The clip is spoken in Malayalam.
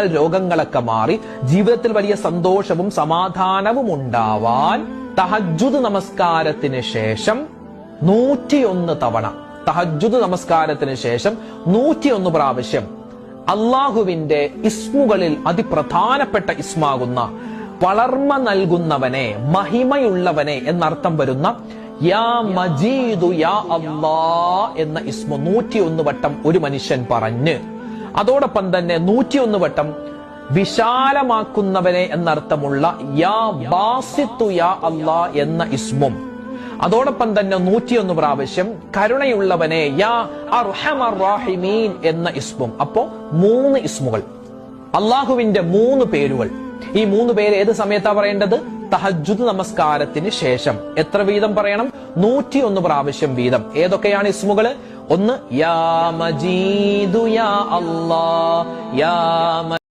രോഗങ്ങളൊക്കെ മാറി ജീവിതത്തിൽ വലിയ സന്തോഷവും സമാധാനവും ഉണ്ടാവാൻ തഹജ്ജുദ് നമസ്കാരത്തിന് ശേഷം 101 തവണ തഹജ്ജുദ് നമസ്കാരത്തിന് ശേഷം 101 പ്രാവശ്യം അള്ളാഹുവിന്റെ ഇസ്മുകളിൽ അതിപ്രധാനപ്പെട്ട ഇസ്മാകുന്ന വളർമ നൽകുന്നവനെ, മഹിമയുള്ളവനെ എന്നർത്ഥം വരുന്ന യാ മജീദു യാ അല്ലാ എന്ന ഇസ്മു 101 വട്ടം ഒരു മനുഷ്യൻ പറഞ്ഞ്, അതോടൊപ്പം തന്നെ 101 വട്ടം വിശാലമാക്കുന്നവനെ എന്നർത്ഥമുള്ള യാ ബാസിത്തു യാ അല്ലാ എന്ന ഇസ്മും, അതോടൊപ്പം തന്നെ 101 പ്രാവശ്യം കരുണയുള്ളവനെ യാ അർഹമർ റഹീമീൻ എന്ന ഇസ്മും. അപ്പോ 3 ഇസ്മുകൾ, അള്ളാഹുവിന്റെ 3 പേരുകൾ. ഈ 3 പേര് ഏത് സമയത്താ പറയേണ്ടത്? തഹജ്ജുദ് നമസ്കാരത്തിന് ശേഷം. എത്ര വീതം പറയണം? 101 പ്രാവശ്യം വീതം. ഏതൊക്കെയാണ് ഇസ്മുകൾ? ഒന്ന് യാ മജീദു യാ അല്ലാ, യാ